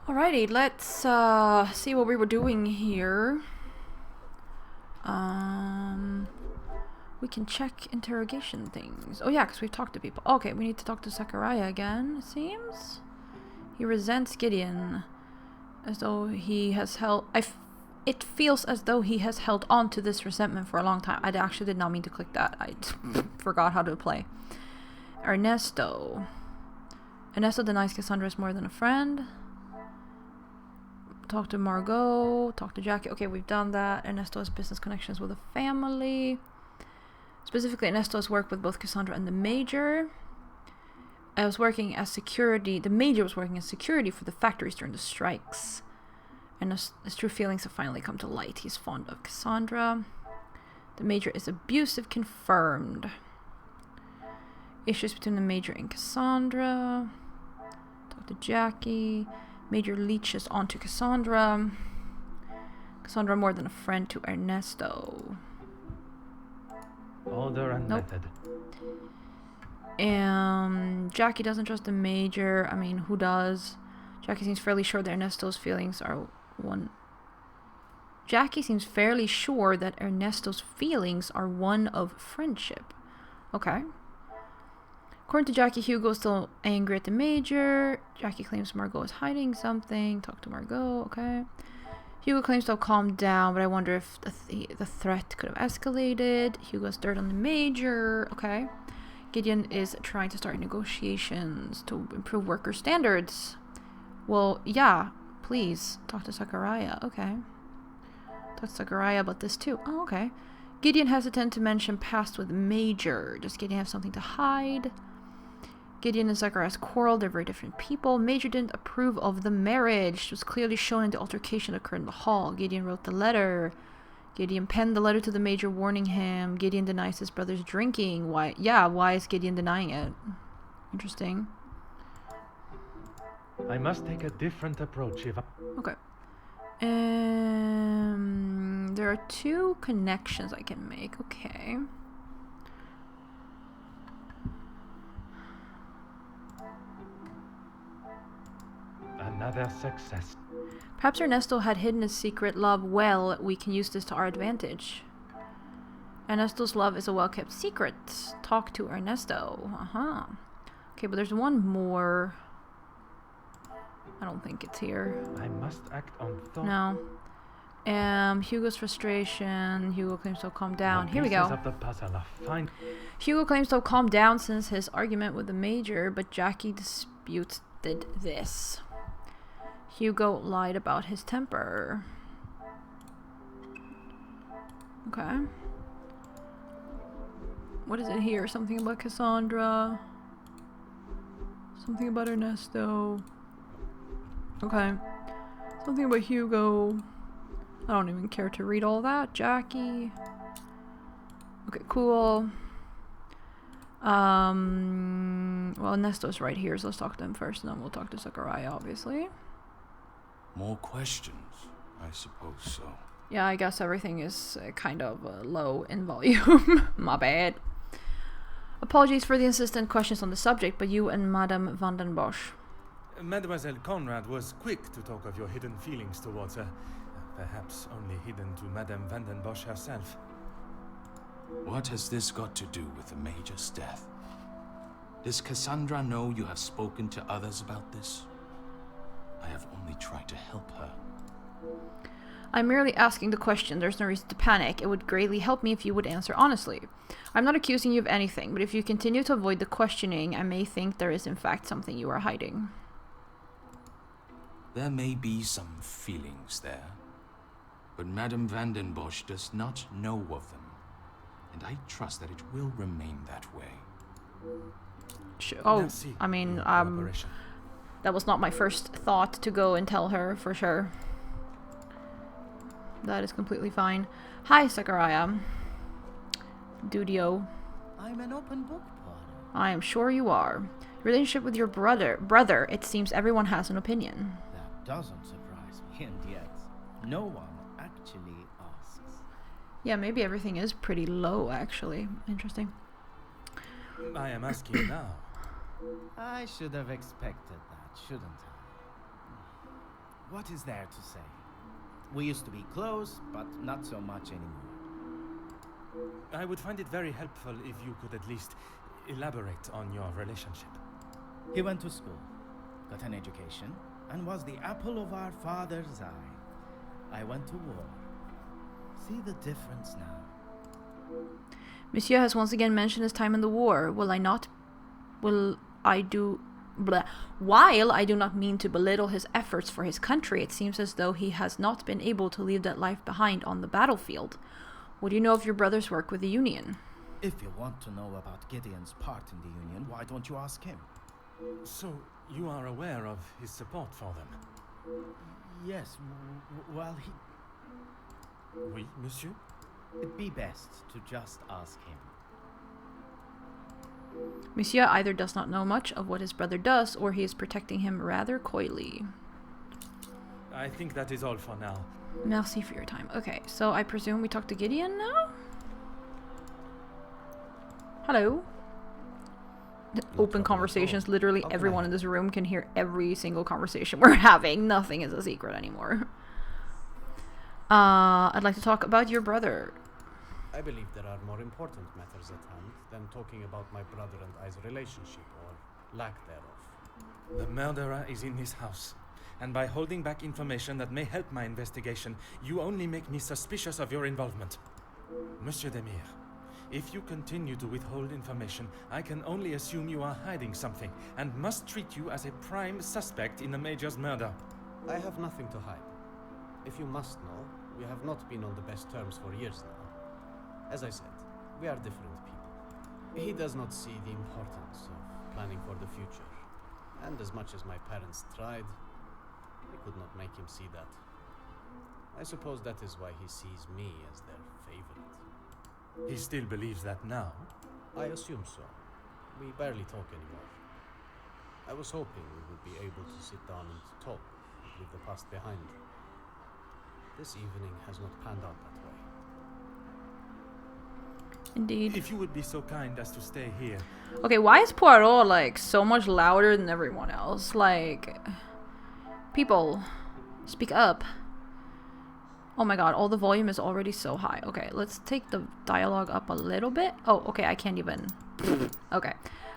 Alrighty, let's see what we were doing here. We can check interrogation things. Oh yeah, because we've talked to people. Okay, we need to talk to Zachariah again, it seems. He resents Gideon. As though he has held... It feels as though he has held on to this resentment for a long time. I actually did not mean to click that. I forgot how to play. Ernesto. Ernesto denies Cassandra is more than a friend. Talk to Margot. Talk to Jackie. Okay, we've done that. Ernesto has business connections with the family. Specifically, Ernesto has worked with both Cassandra and the Major. I was working as security. The Major was working as security for the factories during the strikes. And his true feelings have finally come to light. He's fond of Cassandra. The Major is abusive, confirmed. Issues between the Major and Cassandra. Talk to Jackie. Major leeches onto Cassandra. Cassandra more than a friend to Ernesto. Order and method. Jackie doesn't trust the Major. I mean, who does? Jackie seems fairly sure that Ernesto's feelings are one... Jackie seems fairly sure that Ernesto's feelings are one of friendship. Okay. According to Jackie, Hugo's still angry at the Major. Jackie claims Margot is hiding something. Talk to Margot. Okay. Hugo claims to have calmed down, but I wonder if the threat could have escalated. Hugo's dirt on the Major. Okay. Gideon is trying to start negotiations to improve worker standards. Well, yeah. Please. Talk to Zachariah. Okay. Talk to Zachariah about this too. Oh, okay. Gideon hesitant to mention past with Major. Does Gideon have something to hide? Gideon and Zacharias quarreled. They're very different people. Major didn't approve of the marriage. It was clearly shown in the altercation that occurred in the hall. Gideon wrote the letter. Gideon penned the letter to the Major warning him. Gideon denies his brother's drinking. Why? Yeah, why is Gideon denying it? Interesting. I must take a different approach if I... Okay. There are two connections I can make. Okay. Another success. Perhaps Ernesto had hidden his secret love well. We can use this to our advantage. Ernesto's love is a well-kept secret. Talk to Ernesto. Okay, but there's one more. I don't think it's here. I must act on thought. No. Hugo's frustration. Hugo claims to have calmed down. Here we go. Of the puzzle are fine. Hugo claims to have calmed down since his argument with the Major, but Jackie disputed this. Hugo lied about his temper. Okay. What is it here? Something about Cassandra. Something about Ernesto. Okay. Something about Hugo. I don't even care to read all that. Jackie. Okay, cool. Well, Ernesto's right here, so let's talk to him first, and then we'll talk to Zachariah, obviously. More questions? I suppose so. Yeah, I guess everything is kind of low in volume. My bad. Apologies for the insistent questions on the subject, but you and Madame van den Bosch. Mademoiselle Conrad was quick to talk of your hidden feelings towards her. Perhaps only hidden to Madame van den Bosch herself. What has this got to do with the Major's death? Does Cassandra know you have spoken to others about this? I have only tried to help her. I'm merely asking the question. There's no reason to panic. It would greatly help me if you would answer honestly. I'm not accusing you of anything, but if you continue to avoid the questioning, I may think there is in fact something you are hiding. There may be some feelings there, but Madame van den Bosch does not know of them, and I trust that it will remain that way. Oh, I mean, that was not my first thought to go and tell her, for sure. That is completely fine. Hi, Zachariah. Dudio. I'm an open book, Poirot. I am sure you are. Relationship with your brother, it seems everyone has an opinion. That doesn't surprise me, and yet no one actually asks. Yeah, maybe everything is pretty low, actually. Interesting. I am asking now. I should have expected that, shouldn't I? What is there to say? We used to be close, but not so much anymore. I would find it very helpful if you could at least elaborate on your relationship. He went to school, got an education, and was the apple of our father's eye. I went to war. See the difference now. Monsieur has once again mentioned his time in the war. While I do not mean to belittle his efforts for his country, it seems as though he has not been able to leave that life behind on the battlefield. What do you know of your brother's work with the Union? If you want to know about Gideon's part in the Union, why don't you ask him? So, you are aware of his support for them? Yes, well, he... Oui, monsieur? It'd be best to just ask him. Monsieur either does not know much of what his brother does, or he is protecting him rather coyly. I think that is all for now. Merci for your time. Okay, so I presume we talk to Gideon now? Hello? Open conversations. Literally everyone in this room can hear every single conversation we're having. Nothing is a secret anymore. I'd like to talk about your brother. I believe there are more important matters at hand than talking about my brother and I's relationship, or lack thereof. The murderer is in this house, and by holding back information that may help my investigation, you only make me suspicious of your involvement. Monsieur Demir, if you continue to withhold information, I can only assume you are hiding something, and must treat you as a prime suspect in the Major's murder. I have nothing to hide. If you must know, we have not been on the best terms for years now. As I said, we are different people. He does not see the importance of planning for the future. And as much as my parents tried, I could not make him see that. I suppose that is why he sees me as their favorite. He still believes that now? I assume so. We barely talk anymore. I was hoping we would be able to sit down and talk and leave the past behind. This evening has not panned out that way. Indeed. If you would be so kind as to stay here. Okay, why is Poirot, like, so much louder than everyone else? Like, people, speak up. Oh my god, all the volume is already so high. Okay, let's take the dialogue up a little bit. Oh, okay, I can't even... Okay,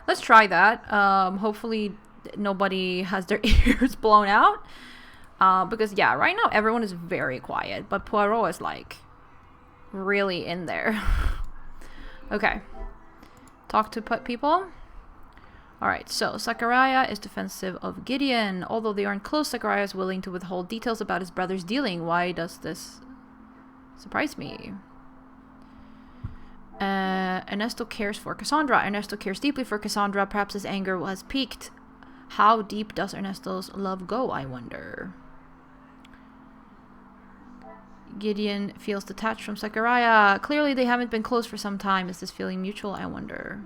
let's try that. Hopefully nobody has their ears blown out. Because, yeah, right now everyone is very quiet. But Poirot is, like, really in there. Okay. Talk to people. Alright, so Zachariah is defensive of Gideon. Although they aren't close, Zachariah is willing to withhold details about his brother's dealing. Why does this surprise me? Ernesto cares for Cassandra. Ernesto cares deeply for Cassandra. Perhaps his anger was peaked. How deep does Ernesto's love go, I wonder? Gideon feels detached from Zachariah. Clearly they haven't been close for some time. Is this feeling mutual, I wonder?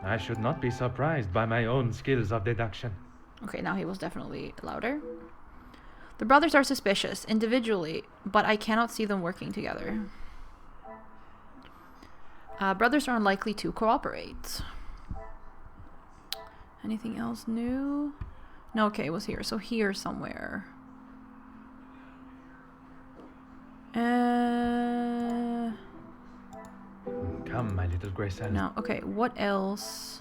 I should not be surprised by my own skills of deduction. Okay, now he was definitely louder. The brothers are suspicious, individually, but I cannot see them working together. Brothers are unlikely to cooperate. Anything else new? No, okay, it was here. So here somewhere. Come, my little Grayson. No, okay, what else?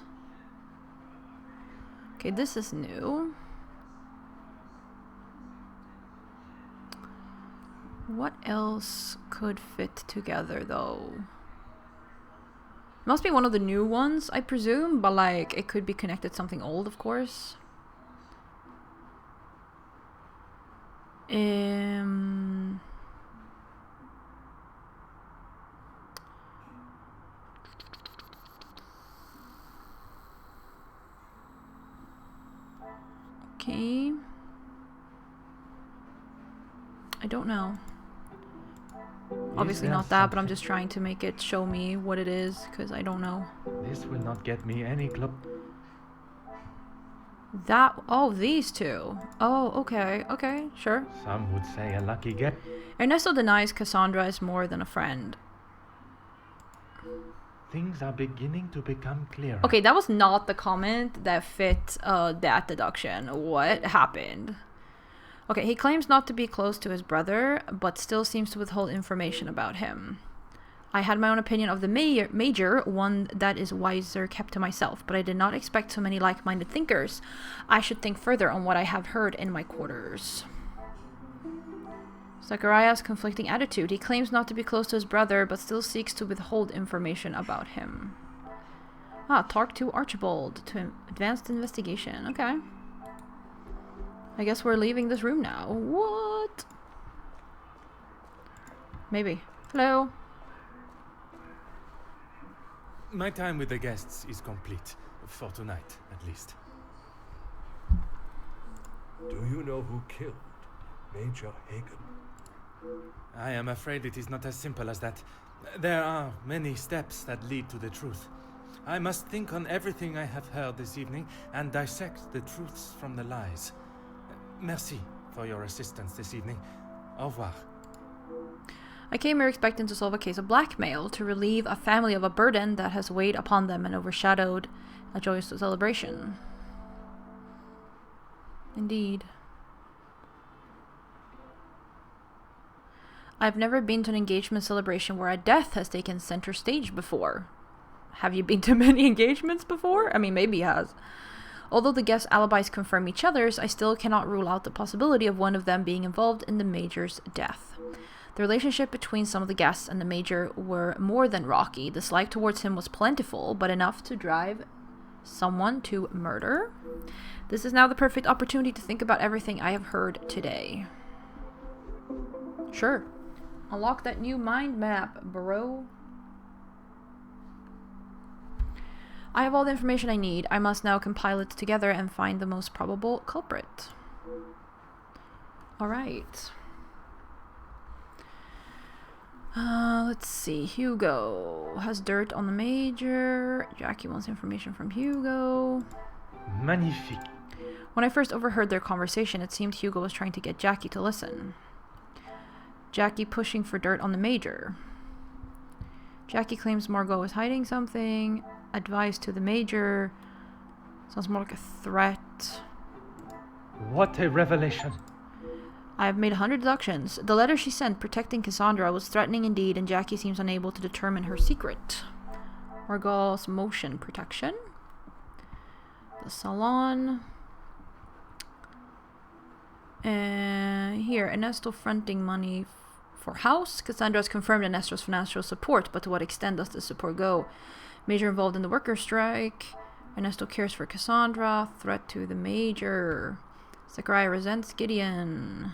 Okay, this is new. What else could fit together, though? It must be one of the new ones, I presume, but, like, it could be connected to something old, of course. Okay. I don't know. Obviously not that, but I'm just trying to make it show me what it is, because I don't know. This will not get me any club. That... Oh, these two. Oh, okay. Okay, sure. Some would say a lucky get. Ernesto denies Cassandra is more than a friend. Things are beginning to become clearer. Okay, that was not the comment that fit that deduction. What happened? Okay, he claims not to be close to his brother, but still seems to withhold information about him. I had my own opinion of the major, one that is wiser kept to myself, but I did not expect so many like-minded thinkers. I should think further on what I have heard in my quarters. Zachariah's conflicting attitude. He claims not to be close to his brother, but still seeks to withhold information about him. Talk to Archibald to advance the investigation. Okay. I guess we're leaving this room now. What? Maybe. Hello? My time with the guests is complete. For tonight, at least. Do you know who killed Major Hagen? I am afraid it is not as simple as that. There are many steps that lead to the truth. I must think on everything I have heard this evening and dissect the truths from the lies. Merci for your assistance this evening. Au revoir. I came here expecting to solve a case of blackmail, to relieve a family of a burden that has weighed upon them and overshadowed a joyous celebration. Indeed. I've never been to an engagement celebration where a death has taken center stage before. Have you been to many engagements before? I mean, maybe he has. Although the guests' alibis confirm each other's, I still cannot rule out the possibility of one of them being involved in the Major's death. The relationship between some of the guests and the Major were more than rocky. Dislike towards him was plentiful, but enough to drive someone to murder. This is now the perfect opportunity to think about everything I have heard today. Sure. Unlock that new mind map, bro. I have all the information I need. I must now compile it together and find the most probable culprit. Alright. Let's see. Hugo has dirt on the Major. Jackie wants information from Hugo. Magnifique. When I first overheard their conversation, it seemed Hugo was trying to get Jackie to listen. Jackie pushing for dirt on the Major. Jackie claims Margot is hiding something. Advice to the Major. Sounds more like a threat. What a revelation. I have made 100 deductions. The letter she sent protecting Cassandra was threatening indeed, and Jackie seems unable to determine her secret. Margot's motion protection. The salon. Here, Ernesto fronting money for house. Cassandra has confirmed Ernesto's financial support, but to what extent does this support go? Major involved in the workers' strike. Ernesto cares for Cassandra. Threat to the Major. Zachariah resents Gideon.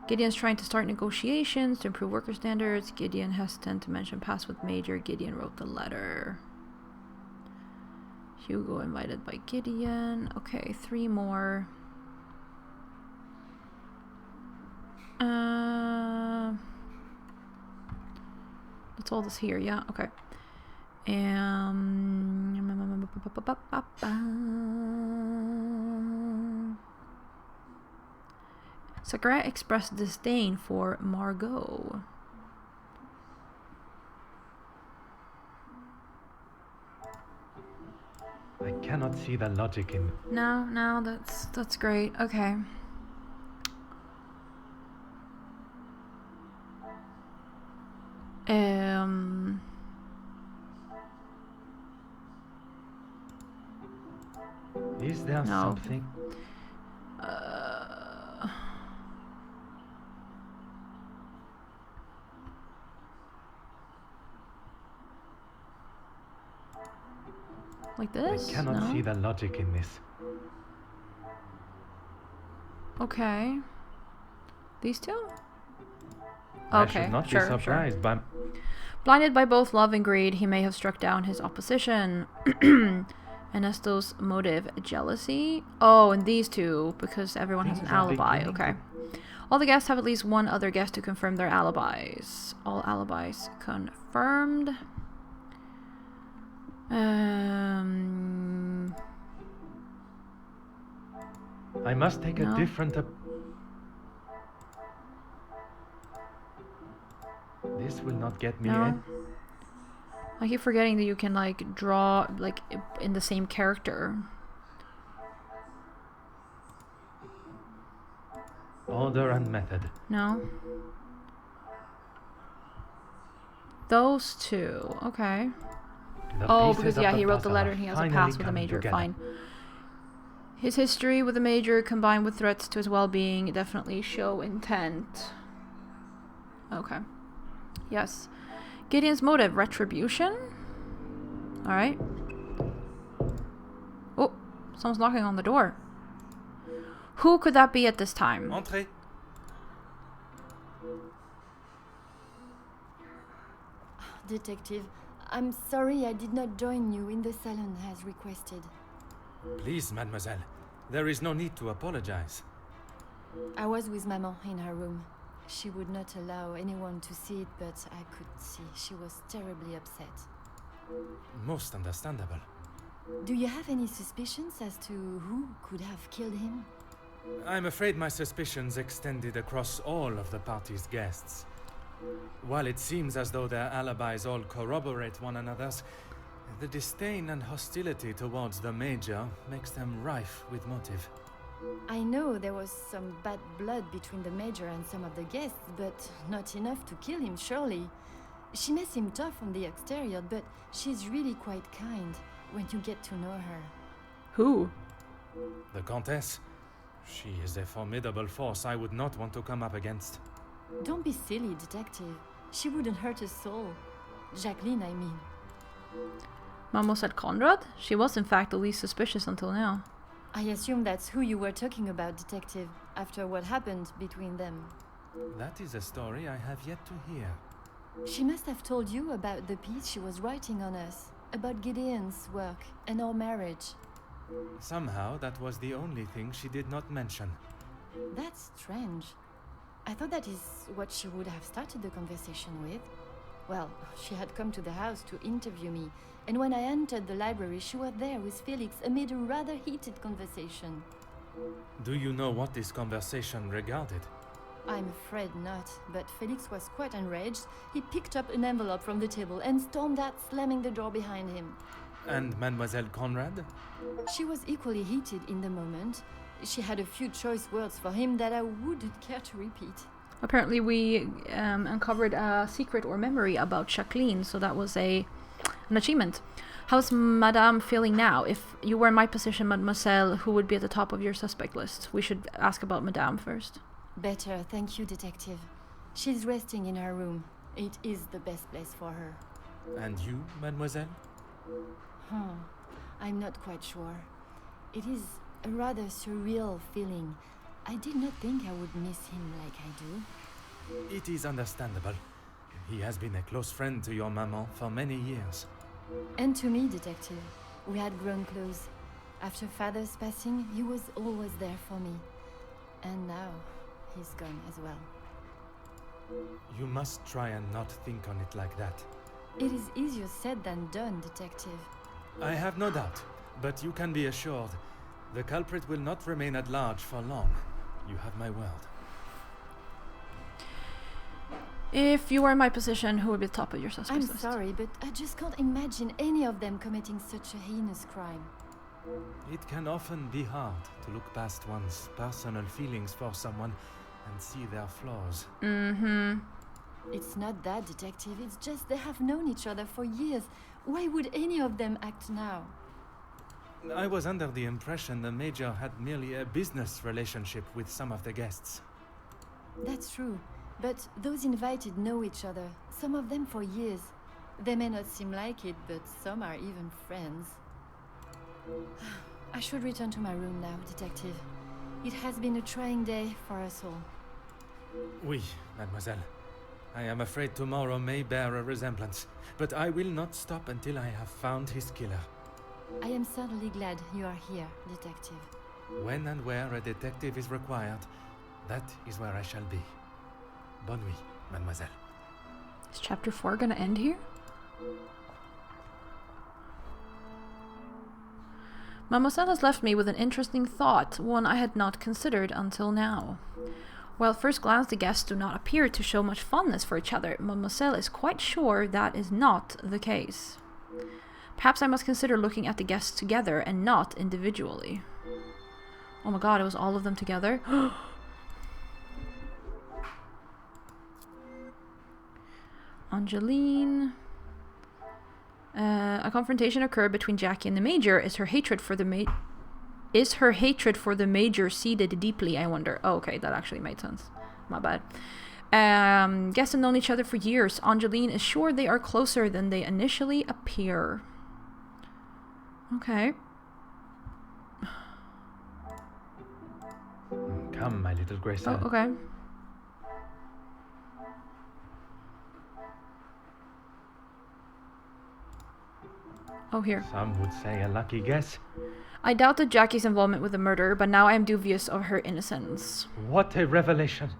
Gideon's trying to start negotiations to improve worker standards. Gideon hesitant to mention past with Major. Gideon wrote the letter. Hugo invited by Gideon. Okay, 3 more. That's all this here, yeah? Okay. Zachariah expressed disdain for Margot. I cannot see the logic in... No, that's great. Okay. Is there something? Like this? I cannot see the logic in this. Okay. These two? I Okay, should not sure, be surprised by... Blinded by both love and greed, he may have struck down his opposition. Ernesto's motive, jealousy? Oh, and these two, because everyone has an Things are alibi. beginning Okay. All the guests have at least one other guest to confirm their alibis. All alibis confirmed. I must take a different... This will not get me in. I keep forgetting that you can, like, draw, like, in the same character. Order and method. No. Those two. Okay. The Oh, pieces because of yeah, the he wrote the puzzle letter have and he has a finally pass with the come Major. together. Fine. His history with the Major combined with threats to his well-being definitely show intent. Okay. Yes. Gideon's motive, retribution? Alright. Oh, someone's knocking on the door. Who could that be at this time? Entrez. Detective, I'm sorry I did not join you in the salon as requested. Please, mademoiselle. There is no need to apologize. I was with Maman in her room. She would not allow anyone to see it, but I could see she was terribly upset. Most understandable. Do you have any suspicions as to who could have killed him? I'm afraid my suspicions extended across all of the party's guests. While it seems as though their alibis all corroborate one another's, the disdain and hostility towards the Major makes them rife with motive. I know there was some bad blood between the Major and some of the guests, but not enough to kill him, surely. She may seem tough on the exterior, but she's really quite kind when you get to know her. Who? The Countess? She is a formidable force I would not want to come up against. Don't be silly, Detective. She wouldn't hurt a soul. Jacqueline, I mean. Mademoiselle Conrad? She was in fact the least suspicious until now. I assume that's who you were talking about, Detective, after what happened between them. That is a story I have yet to hear. She must have told you about the piece she was writing on us, about Gideon's work and our marriage. Somehow, that was the only thing she did not mention. That's strange. I thought that is what she would have started the conversation with. Well, she had come to the house to interview me, and when I entered the library, she was there with Felix amid a rather heated conversation. Do you know what this conversation regarded? I'm afraid not, but Felix was quite enraged. He picked up an envelope from the table and stormed out, slamming the door behind him. And Mademoiselle Conrad? She was equally heated in the moment. She had a few choice words for him that I wouldn't care to repeat. Apparently we uncovered a secret or memory about Jacqueline, so that was an achievement. How's Madame feeling now? If you were in my position, Mademoiselle, who would be at the top of your suspect list? We should ask about Madame first. Better, thank you, Detective. She's resting in her room. It is the best place for her. And you, Mademoiselle? I'm not quite sure. It is a rather surreal feeling. I did not think I would miss him like I do. It is understandable. He has been a close friend to your maman for many years. And to me, Detective. We had grown close. After Father's passing, he was always there for me. And now, he's gone as well. You must try and not think on it like that. It is easier said than done, Detective. I have no doubt, but you can be assured the culprit will not remain at large for long. You have my word. If you were in my position, who would be the top of your suspect I'm list? sorry, but I just can't imagine any of them committing such a heinous crime. It can often be hard to look past one's personal feelings for someone and see their flaws. It's not that, Detective. It's just they have known each other for years. Why would any of them act now? I was under the impression the Major had merely a business relationship with some of the guests. That's true. But those invited know each other. Some of them for years. They may not seem like it, but some are even friends. I should return to my room now, Detective. It has been a trying day for us all. Oui, mademoiselle. I am afraid tomorrow may bear a resemblance, but I will not stop until I have found his killer. I am certainly glad you are here, Detective. When and where a detective is required, that is where I shall be. Bonne nuit, mademoiselle. Is chapter 4 gonna end here? Mademoiselle has left me with an interesting thought, one I had not considered until now. While at first glance the guests do not appear to show much fondness for each other, Mademoiselle is quite sure that is not the case. Perhaps I must consider looking at the guests together and not individually. Oh my god, it was all of them together? Angeline. A confrontation occurred between Jackie and the Major. Is her hatred for the Major seated deeply, I wonder? Oh, okay, that actually made sense. My bad. Guests have known each other for years. Angeline is sure they are closer than they initially appear. Okay. Come, my little Grace. Oh, okay. Oh, here. Some would say a lucky guess. I doubted Jackie's involvement with the murder, but now I am dubious of her innocence. What a revelation.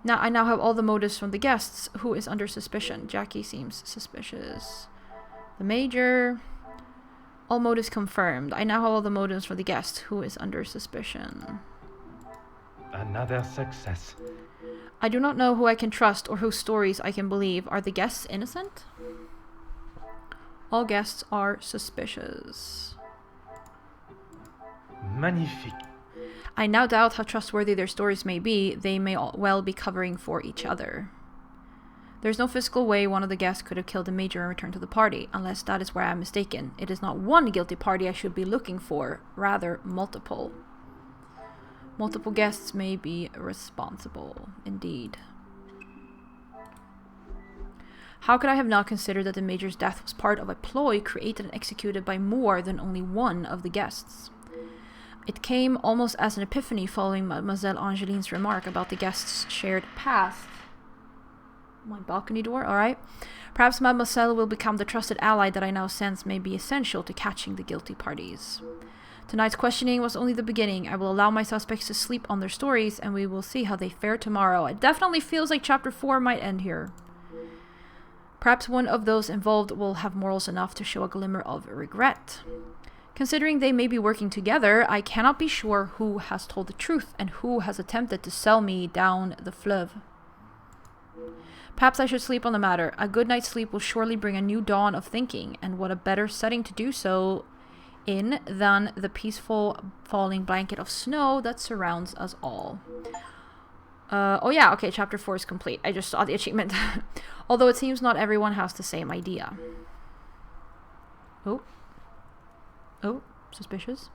I now have all the motives from the guests. Who is under suspicion? Jackie seems suspicious. The Major. All motives confirmed. I now have all the motives for the guests. Who is under suspicion? Another success. I do not know who I can trust or whose stories I can believe. Are the guests innocent? All guests are suspicious. Magnifique. I now doubt how trustworthy their stories may be. They may well be covering for each other. There's no physical way one of the guests could have killed the Major and returned to the party, unless that is where I am mistaken. It is not one guilty party I should be looking for, rather multiple. Multiple guests may be responsible, indeed. How could I have not considered that the Major's death was part of a ploy created and executed by more than only one of the guests? It came almost as an epiphany following Mademoiselle Angeline's remark about the guests' shared past. My balcony door, alright. Perhaps Mademoiselle will become the trusted ally that I now sense may be essential to catching the guilty parties. Tonight's questioning was only the beginning. I will allow my suspects to sleep on their stories, and we will see how they fare tomorrow. It definitely feels like chapter 4 might end here. Perhaps one of those involved will have morals enough to show a glimmer of regret. Considering they may be working together, I cannot be sure who has told the truth and who has attempted to sell me down the fleuve. Perhaps I should sleep on the matter. A good night's sleep will surely bring a new dawn of thinking, and what a better setting to do so in than the peaceful falling blanket of snow that surrounds us all. Oh yeah, okay, chapter 4 is complete. I just saw the achievement. Although it seems not everyone has the same idea. Oh, suspicious.